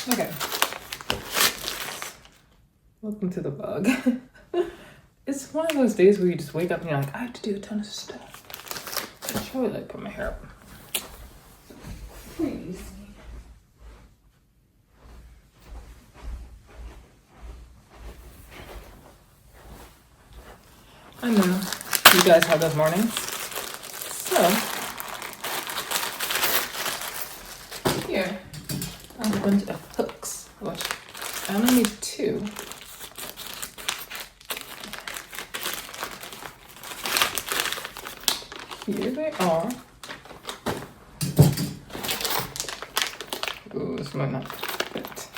Okay. Welcome to the vlog. It's one of those days where you just wake up and you're like, I have to do a ton of stuff. I should probably like put my hair up. Please. I know you guys have those mornings. So here I have a bunch of hooks, which I only need 2. Here they are. Ooh, this might not fit.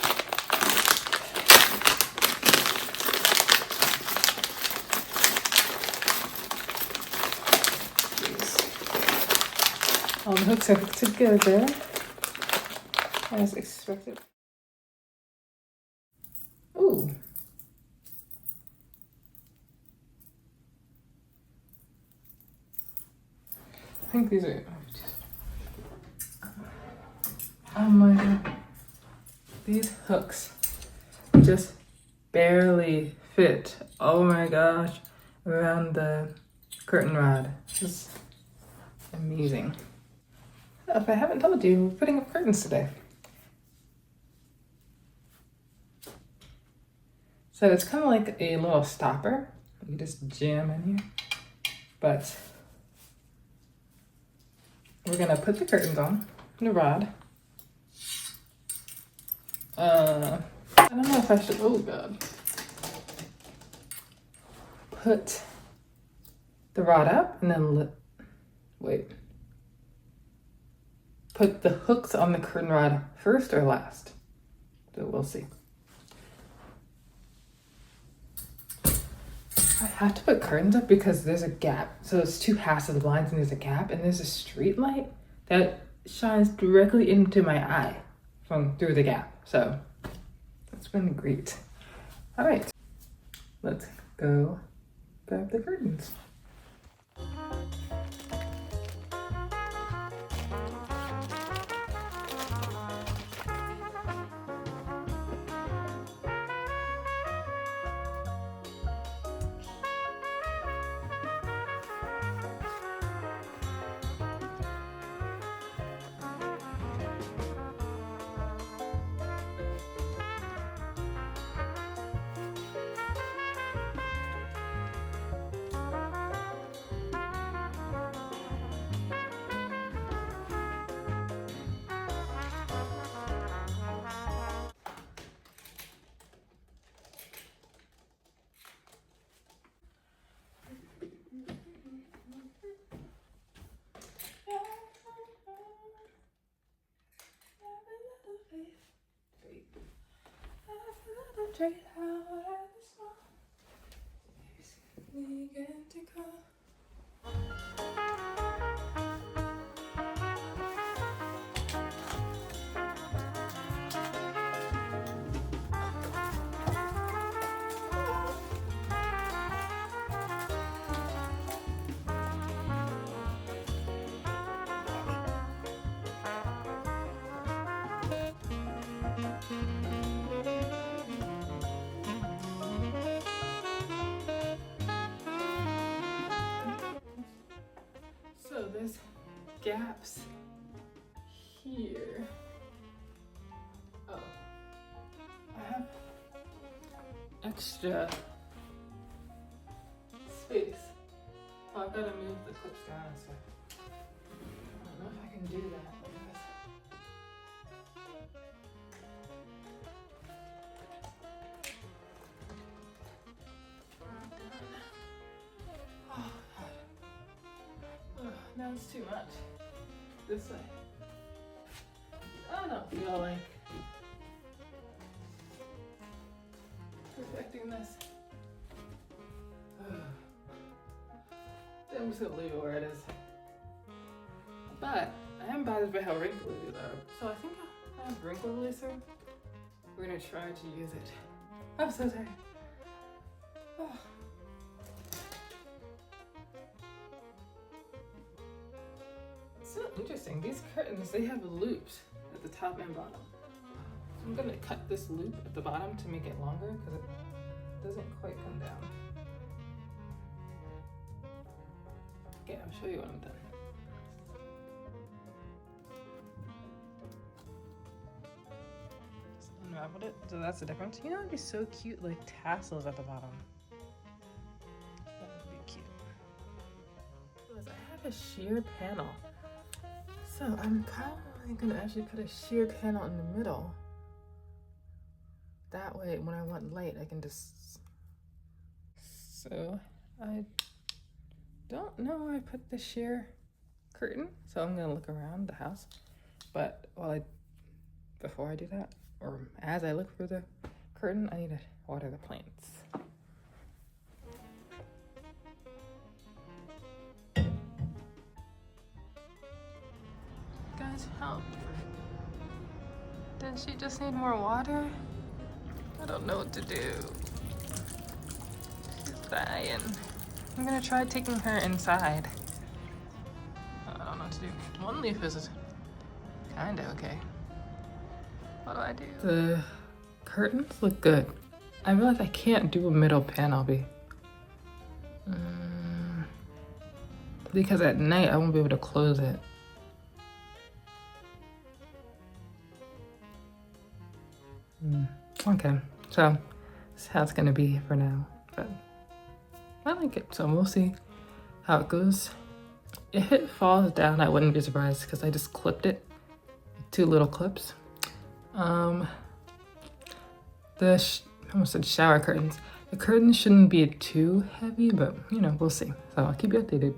All the hooks are hooked together as expected. Ooh. I think these are. Oh my god. These hooks just barely fit. Oh my gosh. Around the curtain rod. Just amazing. If I haven't told you, we're putting up curtains today. So it's kind of like a little stopper. You just jam in here. But we're gonna put the curtains on the rod. I don't know if I should, oh god. Put the rod up and then wait. Put the hooks on the curtain rod first or last? So we'll see. I have to put curtains up because there's a gap. So it's 2 halves of the blinds and there's a gap and there's a street light that shines directly into my eye from through the gap. So that's been great. All right, let's go grab the curtains. So there's gaps here. Oh, I have extra space. Oh, I've got to move the clips down and stuff. I don't know if I can do that. No, it's too much. This way. I don't feel like perfecting this. I'm just gonna leave it where it is. But I am bothered by how wrinkly these are. So I think I have wrinkle releaser. We're gonna try to use it. I'm so tired. Oh. So interesting. These curtains, they have loops at the top and bottom. I'm gonna cut this loop at the bottom to make it longer because it doesn't quite come down. Okay, I'll show you when I'm done. Just unraveled it, so that's the difference. You know, it'd be so cute, like tassels at the bottom. That would be cute. I have a sheer panel. So I'm probably gonna actually put a sheer panel in the middle. That way, when I want light, I can just... So I don't know where I put the sheer curtain, so I'm gonna look around the house. But before I do that, or as I look for the curtain, I need to water the plants. Guys, help. Does she just need more water? I don't know what to do. She's dying. I'm gonna try taking her inside. I don't know what to do. One leaf is kinda okay. What do I do? The curtains look good. I realize I can't do a middle panel because at night I won't be able to close it. Okay, so that's how it's gonna be for now, but I like it, so we'll see how it goes. If it falls down, I wouldn't be surprised because I just clipped it with 2 little clips. I almost said shower curtains. The curtains shouldn't be too heavy, but you know, we'll see. So I'll keep you updated.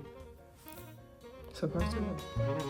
So far, so good.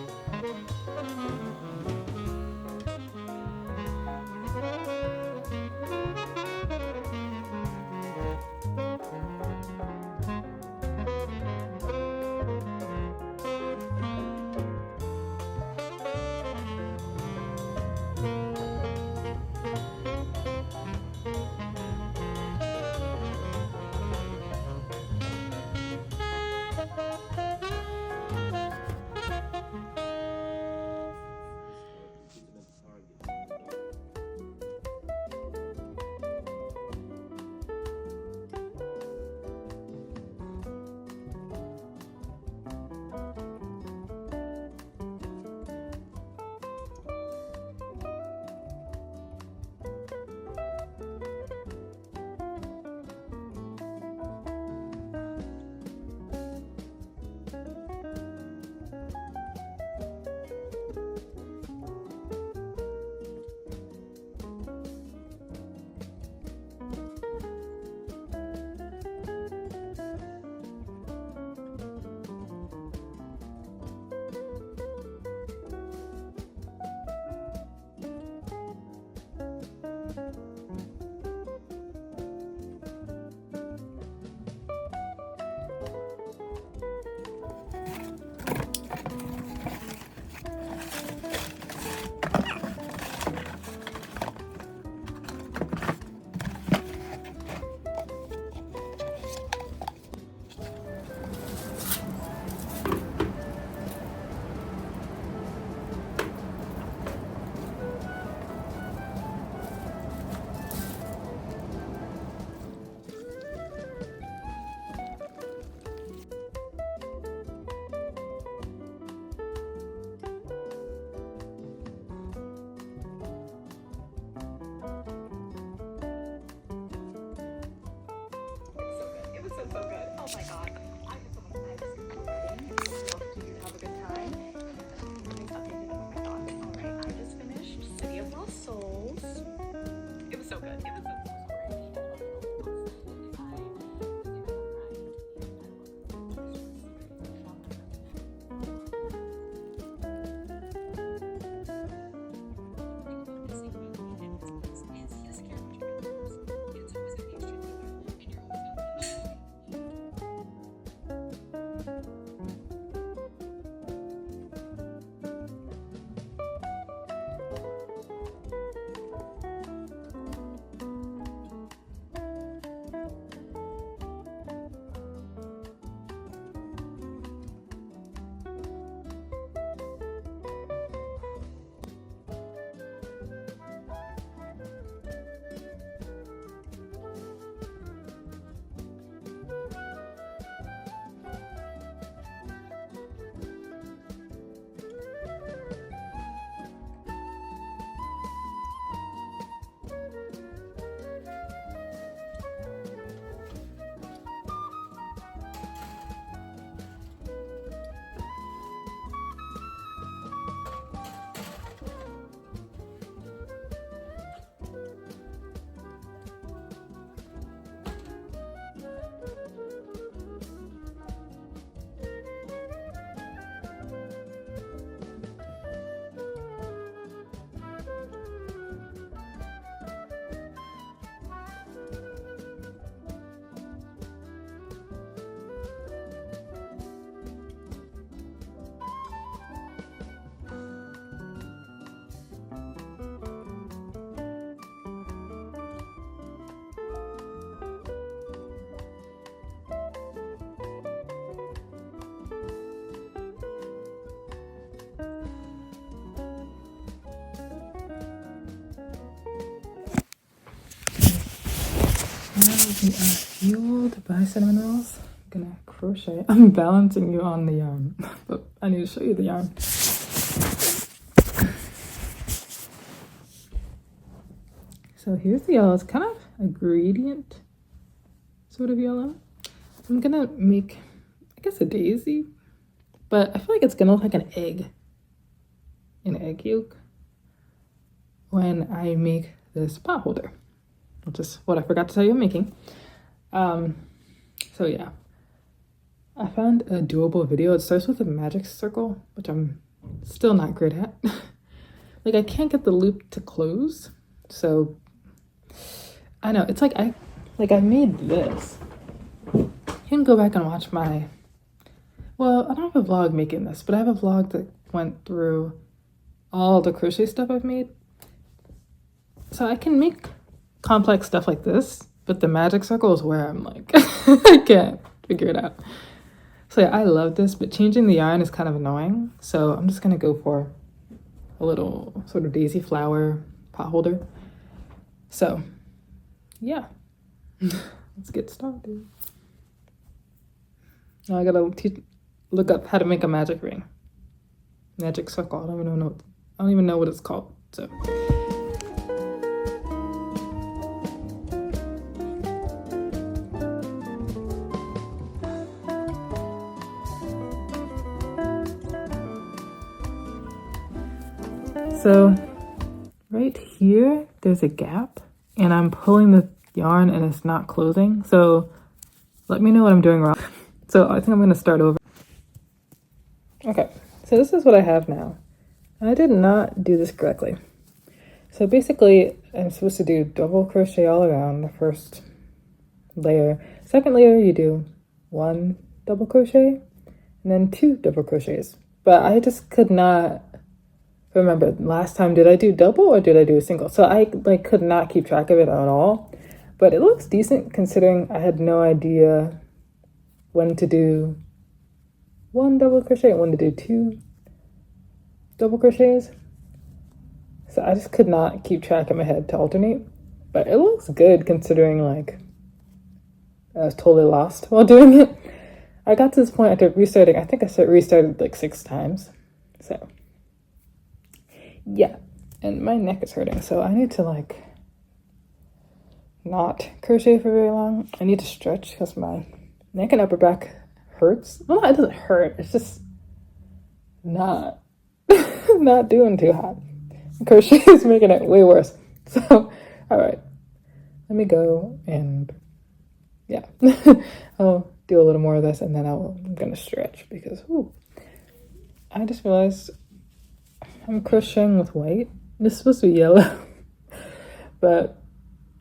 Now we are fueled by cinnamon rolls. I'm gonna crochet. I'm balancing you on the yarn, but I need to show you the yarn. So here's the yellow. It's kind of a gradient sort of yellow. I'm gonna make, I guess, a daisy, but I feel like it's gonna look like an egg yolk when I make this pot holder, which is what I forgot to tell you I'm making. So yeah, I found a doable video. It starts with a magic circle, which I'm still not great at. Like I can't get the loop to close, so I know it's like I made this. You can go back and watch my, well, I don't have a vlog making this, but I have a vlog that went through all the crochet stuff I've made. So I can make complex stuff like this, but the magic circle is where I'm like, I can't figure it out. So yeah, I love this, but changing the yarn is kind of annoying. So I'm just gonna go for a little sort of daisy flower pot holder. So yeah, let's get started. Now I gotta look up how to make a magic ring. Magic circle, I don't even know what it's called, so. So right here, there's a gap and I'm pulling the yarn and it's not closing. So let me know what I'm doing wrong. So I think I'm gonna start over. Okay, so this is what I have now. I did not do this correctly. So basically I'm supposed to do double crochet all around the first layer. Second layer, you do 1 double crochet and then 2 double crochets. But I just could not remember last time, did I do double or did I do a single? So I could not keep track of it at all, but it looks decent considering I had no idea when to do 1 double crochet and when to do 2 double crochets. So I just could not keep track in my head to alternate, but it looks good considering like I was totally lost while doing it. I got to this point after restarting. I think I restarted like 6 times. So yeah, and my neck is hurting, so I need to like not crochet for very long. I need to stretch because my neck and upper back hurts. Well, it doesn't hurt, it's just not not doing too hot. Crochet is making it way worse. So all right, let me go and yeah. I'll do a little more of this and then I'm gonna stretch because I just realized I'm crocheting with white. This is supposed to be yellow, but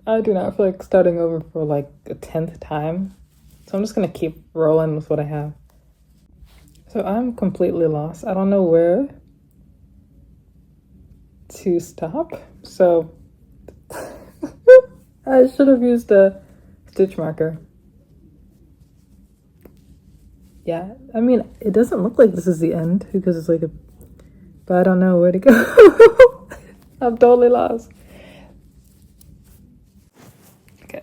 I do not feel like starting over for like a 10th time. So I'm just gonna keep rolling with what I have. So I'm completely lost. I don't know where to stop. So I should have used a stitch marker. Yeah, I mean, it doesn't look like this is the end because it's like but I don't know where to go. I'm totally lost. Okay,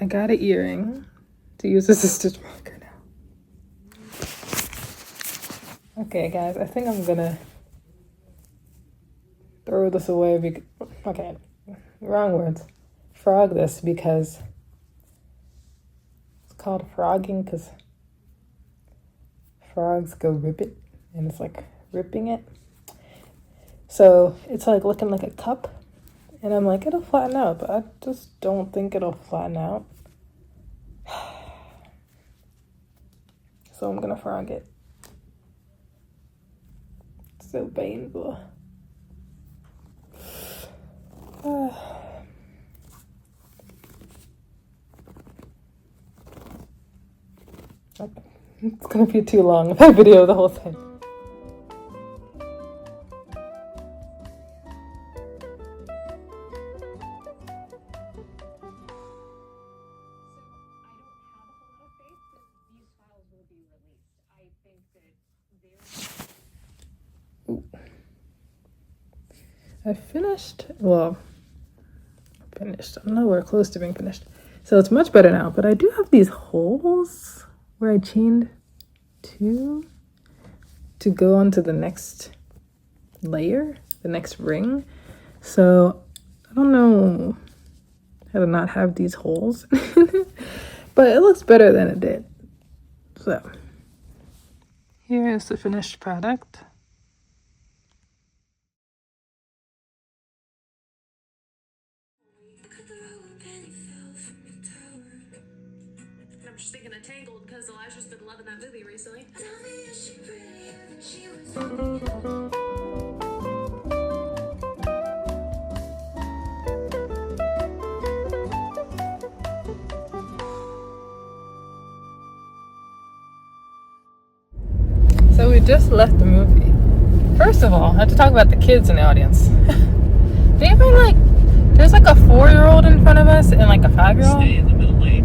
I got an earring to use as a stitch marker now. Okay, guys, I think I'm gonna throw this away okay, wrong words. Frog this because it's called frogging because frogs go rip it and it's like ripping it. So it's like looking like a cup and I'm like, it'll flatten out, but I just don't think it'll flatten out. So I'm gonna frog it. It's so painful. It's gonna be too long if I video the whole thing. I finished, I'm nowhere close to being finished. So it's much better now, but I do have these holes where I chained two to go onto the next layer, the next ring. So I don't know how to not have these holes, but it looks better than it did. So here is the finished product. I'm just thinking of Tangled because Elijah's been loving that movie recently. So we just left the movie. First of all, I have to talk about the kids in the audience. They were like, there's like a 4-year-old in front of us and like a 5-year-old. Stay in the middle lane.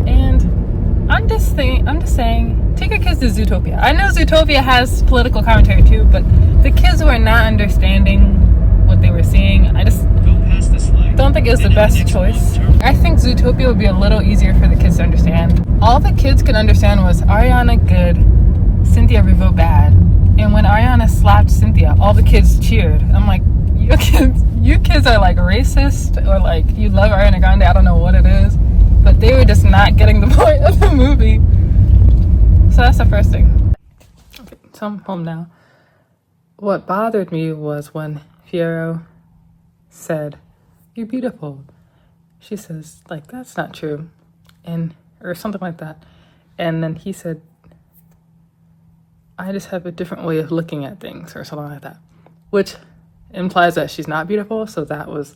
And I'm just saying, take your kids to Zootopia. I know Zootopia has political commentary too, but the kids were not understanding what they were seeing. I just don't think it was the best choice. I think Zootopia would be a little easier for the kids to understand. All the kids could understand was Ariana good, Cynthia Erivo bad. And when Ariana slapped Cynthia, all the kids cheered. I'm like, you kids are like racist, or like you love Ariana Grande. I don't know what it is, but they were just not getting the point of the movie. So that's the first thing. Okay, so I'm home now. What bothered me was when Fiyero said, "You're beautiful." She says, like, that's not true, or something like that. And then he said, I just have a different way of looking at things, or something like that, which implies that she's not beautiful. So that was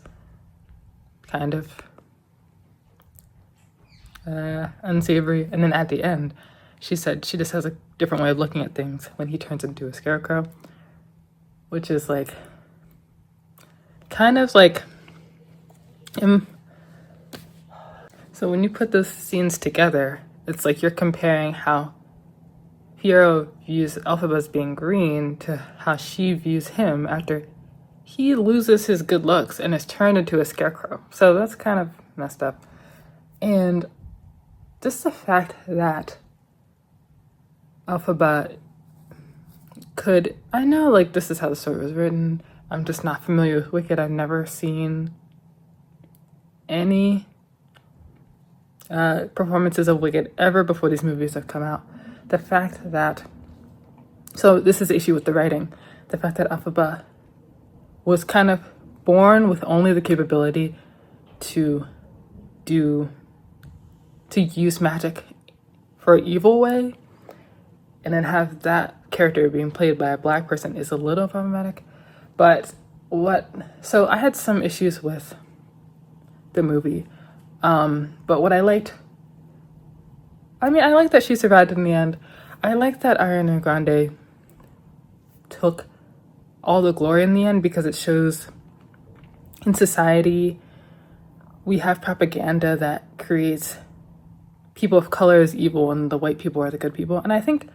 kind of unsavory. And then at the end, she said she just has a different way of looking at things when he turns into a scarecrow, which is like kind of like so when you put those scenes together, it's like you're comparing how Fiyero views Elphaba as being green to how she views him after he loses his good looks and is turned into a scarecrow. So that's kind of messed up. And just the fact that Elphaba could, I know like this is how the story was written. I'm just not familiar with Wicked. I've never seen any performances of Wicked ever before these movies have come out. The fact that, so this is the issue with the writing, the fact that Elphaba was kind of born with only the capability to use magic for an evil way, and then have that character being played by a Black person is a little problematic. But so I had some issues with the movie, but what I liked, I like that she survived in the end. I like that Ariana Grande took all the glory in the end, because it shows in society we have propaganda that creates people of color as evil and the white people are the good people. And I think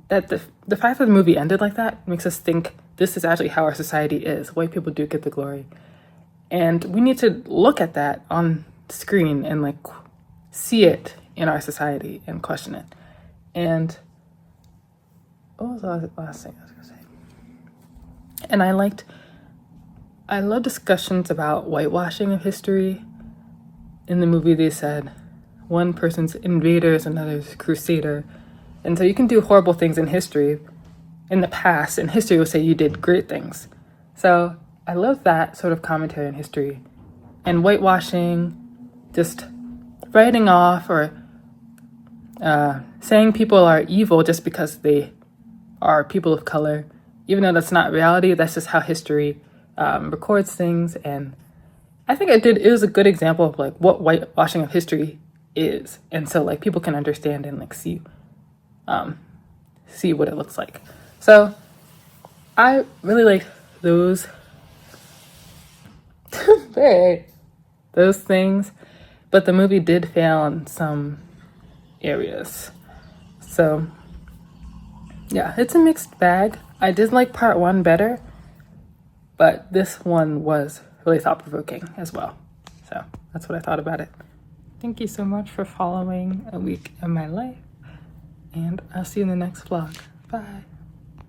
that the fact that the movie ended like that makes us think this is actually how our society is. White people do get the glory. And we need to look at that on screen and like see it in our society and question it. And what was the last thing I was gonna say? And I love discussions about whitewashing of history. In the movie they said one person's invader is another's crusader. And so you can do horrible things in history in the past, and history will say you did great things. So I love that sort of commentary on history. And whitewashing, just writing off or saying people are evil just because they are people of color, even though that's not reality, that's just how history records things. And I think it was a good example of like what whitewashing of history is. And so like people can understand and like see what it looks like. So I really like those those things, but the movie did fail in some areas. So yeah, it's a mixed bag. I did like part 1 better, but this one was really thought-provoking as well. So that's what I thought about it. Thank you so much for following a week in my life, and I'll see you in the next vlog. Bye.